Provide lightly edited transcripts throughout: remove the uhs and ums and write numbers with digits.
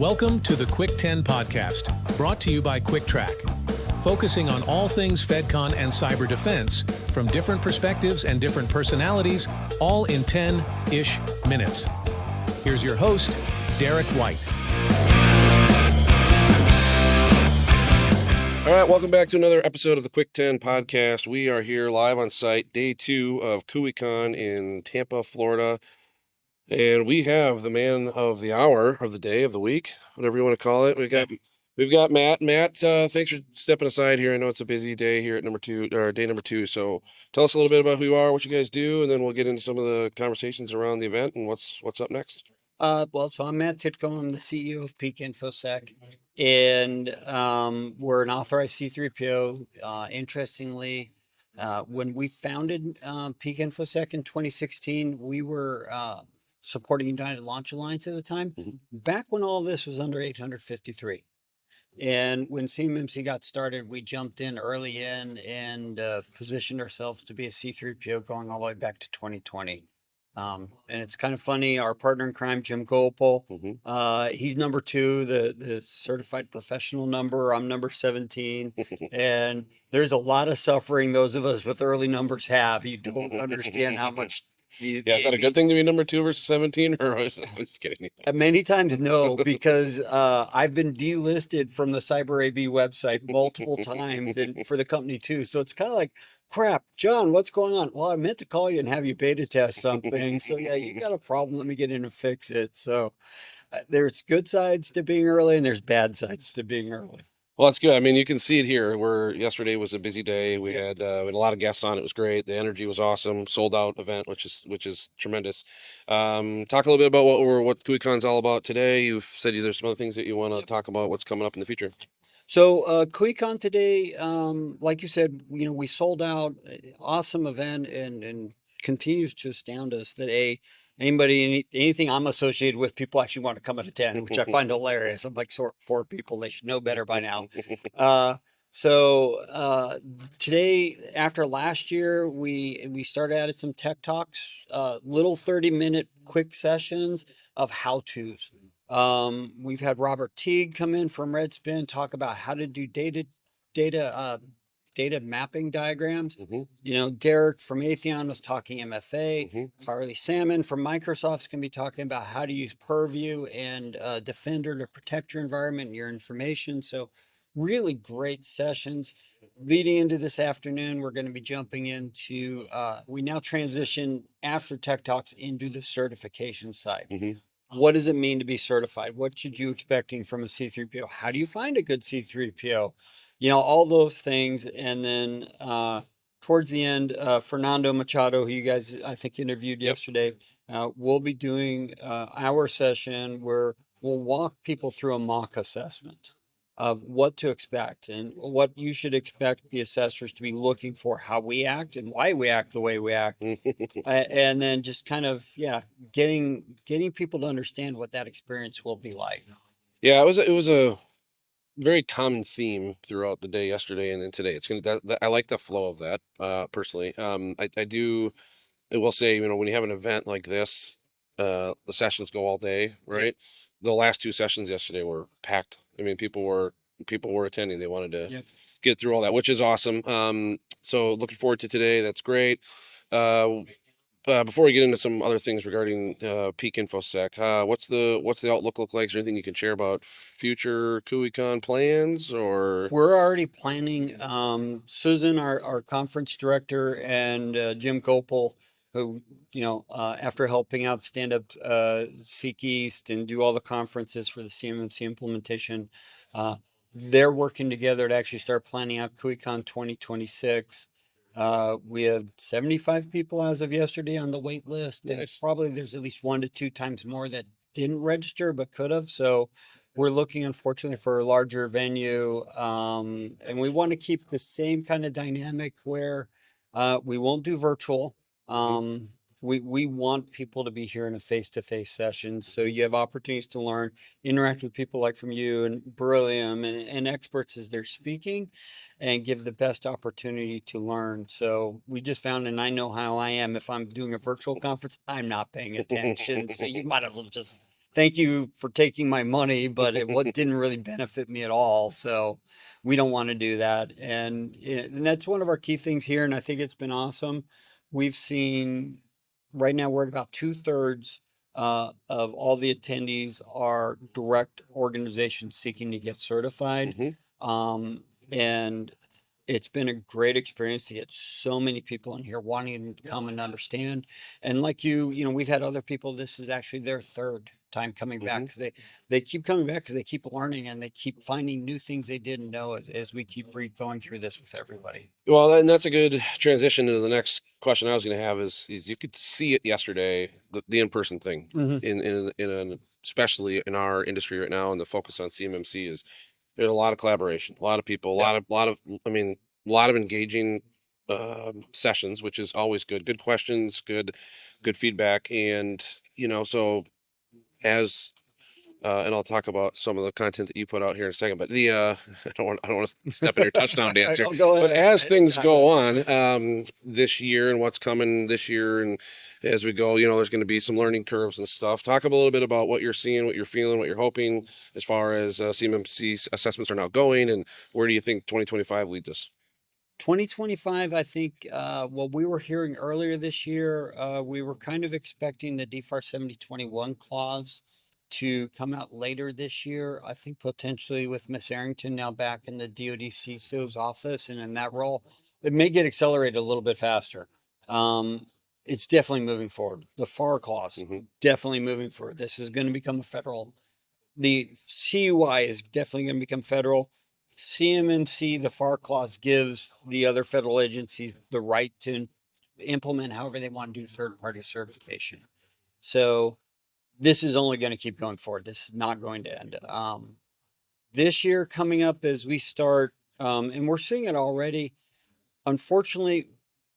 Welcome to the Quick 10 podcast, brought to you by Trac, focusing on all things FedCon and cyber defense from different perspectives and different personalities, all in 10-ish minutes. Here's your host, Derek White. All right, welcome back to another episode of the Quick 10 podcast. We are here live on site, day 2 of CUICON in Tampa, Florida. And we have the man of the hour, of the day, of the week, whatever you want to call it. We've got Matt. Matt, thanks for stepping aside here. I know it's a busy day here at day number two. So tell us a little bit about who you are, what you guys do, and then we'll get into some of the conversations around the event and what's up next. So I'm Matt Titcombe. I'm the CEO of Peak InfoSec, and we're an authorized C3PO. Interestingly, when we founded Peak InfoSec in 2016, we were supporting United Launch Alliance at the time, back when all of this was under 853. And when CMMC got started, we jumped in early and positioned ourselves to be a C3PO going all the way back to 2020. And it's kind of funny, our partner in crime, Jim Gopal, he's number 2, the certified professional number. I'm number 17. And there's a lot of suffering those of us with early numbers have. You don't understand how much. Is that a good thing to be number 2 versus 17? Or I'm just kidding. Many times, no, because I've been delisted from the Cyber AV website multiple times, and for the company too. So it's kind of like, crap, John, what's going on? Well, I meant to call you and have you beta test something. So yeah, you got a problem. Let me get in and fix it. So there's good sides to being early and there's bad sides to being early. Well, that's good. I mean, you can see it here. Yesterday was a busy day. We had a lot of guests on. It was great. The energy was awesome. Sold out event, which is tremendous. Talk a little bit about what CUICON's all about today. You've said there's some other things that you want to talk about. What's coming up in the future? So CUICON today, like you said, we sold out. Awesome event and continues to astound us that anything I'm associated with, people actually want to come and attend, which I find hilarious. I'm like, poor people, they should know better by now. So today, after last year, we started added some tech talks, little 30-minute quick sessions of how-tos. We've had Robert Teague come in from Redspin, talk about how to do data mapping diagrams. Derek from Atheon was talking MFA. Carly Salmon from Microsoft's going to be talking about how to use Purview and Defender to protect your environment and your information. So really great sessions. Leading into this afternoon, we're going to be jumping into, we now transition after Tech Talks into the certification side. What does it mean to be certified? What should you expecting from a C3PO? How do you find a good C3PO? All those things. And then towards the end, Fernando Machado, who you guys, I think, interviewed yesterday, we'll be doing our session where we'll walk people through a mock assessment of what to expect and what you should expect the assessors to be looking for, how we act and why we act the way we act. And then just kind of, getting people to understand what that experience will be like. Yeah, it was a very common theme throughout the day yesterday and then today. I like the flow of that personally. I will say, when you have an event like this, the sessions go all day, right? The last 2 sessions yesterday were packed. I mean, people were attending. They wanted to get through all that, which is awesome. So looking forward to today. That's great. Before we get into some other things regarding Peak InfoSec, what's the outlook look like? Is there anything you can share about future CUICON plans? Or we're already planning. Susan, our conference director, and Jim Gopal, who after helping out stand up Seek East and do all the conferences for the CMMC implementation, they're working together to actually start planning out CUICON 2026. We have 75 people as of yesterday on the wait list. Nice. And probably there's at least 1 to 2 times more that didn't register but could have. So we're looking, unfortunately, for a larger venue. And we want to keep the same kind of dynamic where we won't do virtual. We want people to be here in a face-to-face session. So you have opportunities to learn, interact with people like from you and Beryllium and experts as they're speaking, and give the best opportunity to learn. So we just found, and I know how I am, if I'm doing a virtual conference, I'm not paying attention. So you might as well just thank you for taking my money, but what didn't really benefit me at all. So we don't want to do that. And that's one of our key things here. And I think it's been awesome. We've seen right now we're at about 2/3 of all the attendees are direct organizations seeking to get certified. And it's been a great experience to get so many people in here wanting to come and understand. And like we've had other people, this is actually their third time coming back because they keep coming back because they keep learning and they keep finding new things they didn't know as we keep going through this with everybody. Well, and that's a good transition into the next question I was going to have is you could see it yesterday, the in-person thing especially in our industry right now, and the focus on CMMC is there's a lot of collaboration, a lot of people, a lot of engaging sessions, which is always good. Good questions, good feedback, and so as and I'll talk about some of the content that you put out here in a second. But I don't want to step in your touchdown dance here. But as things go on this year and what's coming this year, and as we go, there's going to be some learning curves and stuff. Talk a little bit about what you're seeing, what you're feeling, what you're hoping as far as CMMC assessments are now going, and where do you think 2025 leads us? 2025, I think, what we were hearing earlier this year, we were kind of expecting the DFARS 7021 clause to come out later this year. I think potentially with Miss Arrington now back in the DoD CISO's office and in that role, it may get accelerated a little bit faster. It's definitely moving forward. The FAR clause, definitely moving forward. This is going to become a federal. The CUI is definitely going to become federal. CMMC, the FAR clause gives the other federal agencies the right to implement however they want to do third-party certification. So this is only going to keep going forward. This is not going to end. This year coming up as we start, and we're seeing it already. Unfortunately,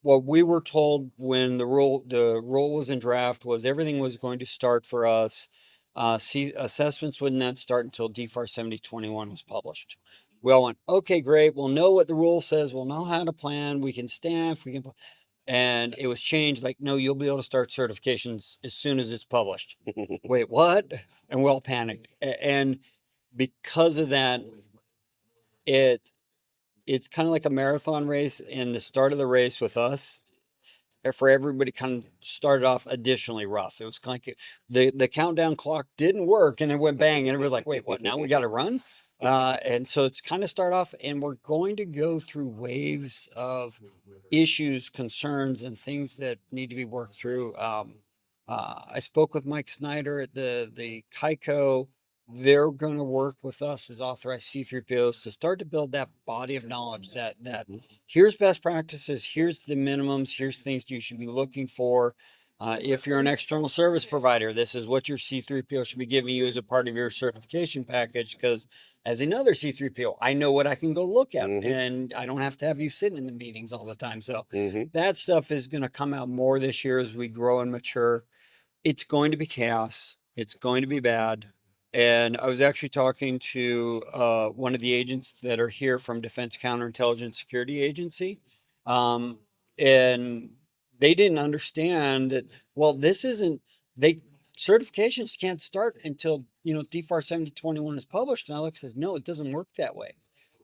what we were told when the rule was in draft was everything was going to start for us. Assessments would not start until DFARS 7021 was published. We all went, okay, great. We'll know what the rule says. We'll know how to plan. We can staff. And it was changed. Like, no, you'll be able to start certifications as soon as it's published. Wait, what? And we all panicked. And because of that, it's kind of like a marathon race. And the start of the race with us, for everybody, kind of started off additionally rough. It was kind of like the countdown clock didn't work, and it went bang, and everybody's like, "Wait, what? Now we got to run?" And so it's kind of start off, and we're going to go through waves of issues, concerns, and things that need to be worked through. I spoke with Mike Snyder at the CUICON. They're going to work with us as authorized C3POs to start to build that body of knowledge that here's best practices, here's the minimums, here's things you should be looking for. If you're an external service provider, this is what your C3PO should be giving you as a part of your certification package, because as another C3PO, I know what I can go look at, and I don't have to have you sitting in the meetings all the time. So that stuff is going to come out more this year as we grow and mature. It's going to be chaos. It's going to be bad. And I was actually talking to one of the agents that are here from Defense Counterintelligence Security Agency. And they didn't understand that, well, certifications can't start until, DFARS 7021 is published. And Alex says, no, it doesn't work that way.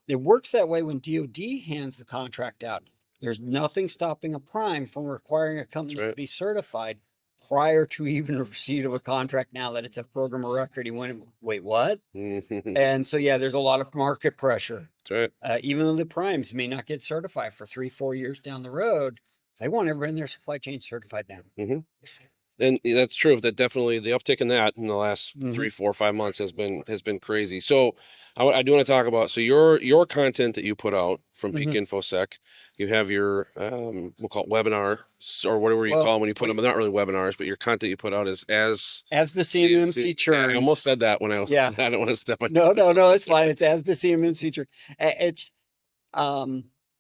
It works that way when DoD hands the contract out. There's nothing stopping a prime from requiring a company to be certified prior to even receipt of a contract. Now that it's a program of record, he went, wait, what? And so, there's a lot of market pressure. That's right. Even though the primes may not get certified for 3-4 years down the road, they want everybody in their supply chain certified now. And that's true. That definitely the uptick in that in the last 3, 4, 5 months has been crazy. So I do want to talk about your content that you put out from Peak InfoSec. You have your we'll call it webinar or whatever you call them when you put them. They're not really webinars, but your content you put out is as the CMMC Churns. I almost said that when I don't want to step on. No, it's fine. It's as the CMMC Churns. It's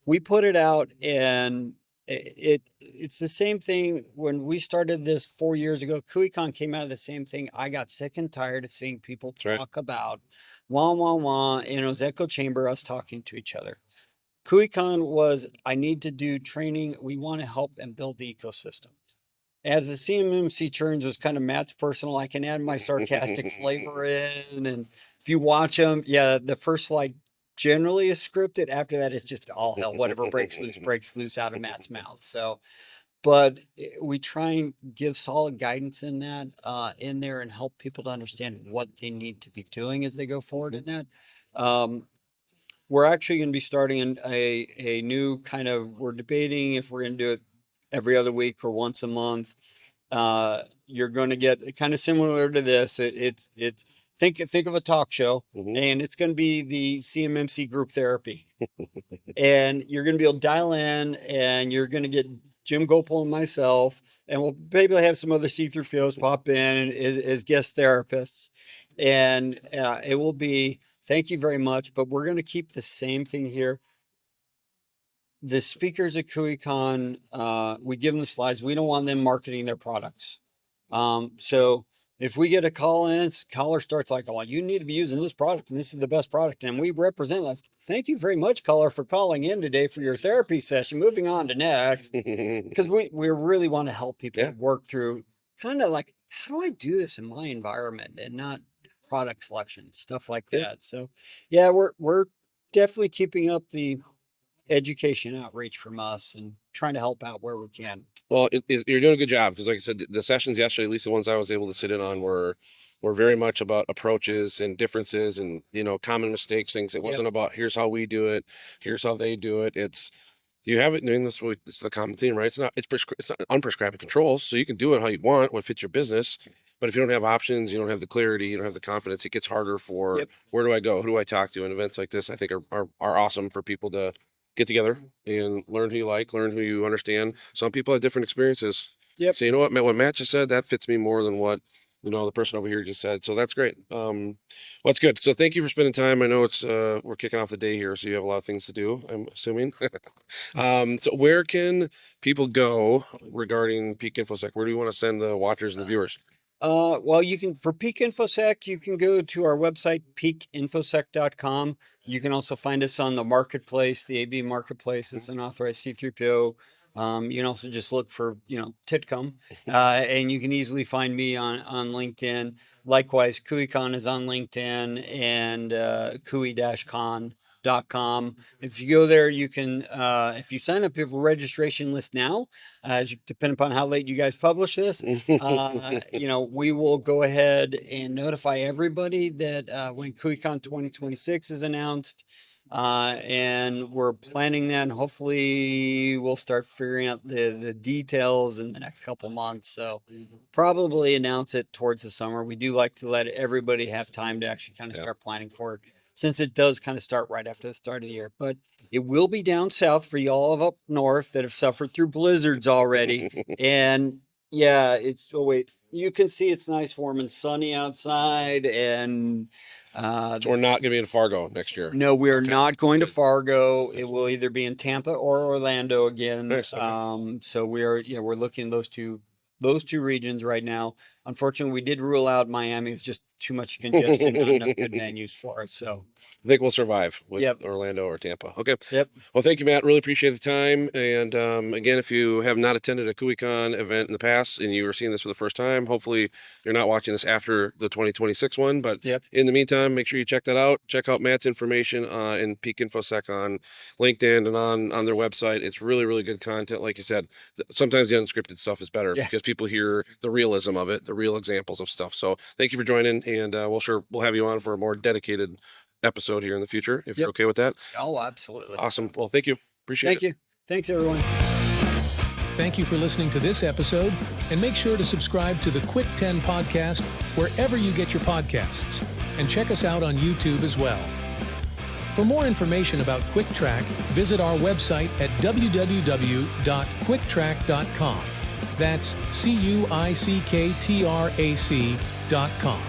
we put it out, and it's the same thing when we started this 4 years ago. CUICON came out of the same thing. I got sick and tired of seeing people talk about wah, wah, wah, and it was echo chamber, us talking to each other. CUICON was, I need to do training. We want to help and build the ecosystem. As the CMMC Churns was kind of Matt's personal, I can add my sarcastic flavor in. And if you watch them, yeah, the first slide generally is scripted. After that, it's just all hell. Whatever breaks loose out of Matt's mouth. So, but we try and give solid guidance in that, in there, and help people to understand what they need to be doing as they go forward in that. We're actually going to be starting a new kind of, we're debating if we're going to do it every other week or once a month. You're going to get kind of similar to this. It's think of a talk show, and it's going to be the CMMC Group Therapy. And you're going to be able to dial in, and you're going to get Jim Gopal and myself, and we'll maybe have some other C3POs pop in as guest therapists. And it will be, thank you very much, but we're going to keep the same thing here. The speakers at CUICON, we give them the slides. We don't want them marketing their products. So if we get a caller starts like, oh, you need to be using this product, and this is the best product, and we represent that. Thank you very much, caller, for calling in today for your therapy session. Moving on to next, because we really want to help people work through kind of like, how do I do this in my environment and not product selection, stuff like that. So yeah, we're definitely keeping up the education outreach from us and trying to help out where we can. Well, you're doing a good job, because like I said, the sessions yesterday, at least the ones I was able to sit in on, were very much about approaches and differences and, common mistakes, things. It wasn't about here's how we do it, here's how they do it. It's, you have it doing this. It's the common theme, right? It's not unprescribed controls. So you can do it how you want, what fits your business. But if you don't have options, you don't have the clarity, you don't have the confidence, it gets harder for where do I go? Who do I talk to? And events like this, I think are awesome for people to get together and learn who you like, learn who you understand. Some people have different experiences. So you know what Matt just said, that fits me more than what, the person over here just said. So that's great. Well, that's good. So thank you for spending time. I know it's, we're kicking off the day here, so you have a lot of things to do, I'm assuming. So where can people go regarding Peak InfoSec? Where do you want to send the watchers and the viewers? Well, you can, for Peak InfoSec, you can go to our website, peakinfosec.com. You can also find us on the marketplace, the AB marketplace. It's an authorized C3PO. You can also just look for, Titcombe, and you can easily find me on LinkedIn. Likewise, CUICON is on LinkedIn, and cui-con.com. If you go there, you can, if you sign up for a registration list now, depending upon how late you guys publish this, we will go ahead and notify everybody that when CUICON 2026 is announced, and we're planning that, and hopefully we'll start figuring out the details in the next couple months. So probably announce it towards the summer. We do like to let everybody have time to actually kind of start planning for it, since it does kind of start right after the start of the year. But it will be down south for y'all of up north that have suffered through blizzards already. And yeah, you can see it's nice, warm, and sunny outside. And so we're not going to be in Fargo next year. No, we're not going to Fargo. It will either be in Tampa or Orlando again. Nice. Okay. So we're looking at those two regions right now. Unfortunately, we did rule out Miami. It's just too much congestion, not enough good menus for us. So I think we'll survive with Orlando or Tampa. Okay. Yep. Well, thank you, Matt. Really appreciate the time. And again, if you have not attended a CUICON event in the past and you are seeing this for the first time, hopefully you're not watching this after the 2026 one. But in the meantime, make sure you check that out. Check out Matt's information in Peak InfoSec on LinkedIn and on their website. It's really, really good content. Like you said, sometimes the unscripted stuff is better because people hear the realism of it, the real examples of stuff. So thank you for joining. And we'll have you on for a more dedicated episode here in the future, if you're okay with that. Oh, absolutely. Awesome. Well, thank you. Appreciate it. Thank you. Thanks, everyone. Thank you for listening to this episode, and make sure to subscribe to the Quick 10 podcast wherever you get your podcasts, and check us out on YouTube as well. For more information about CuickTrac, visit our website at www.cuicktrac.com. That's CUICKTRAC.com.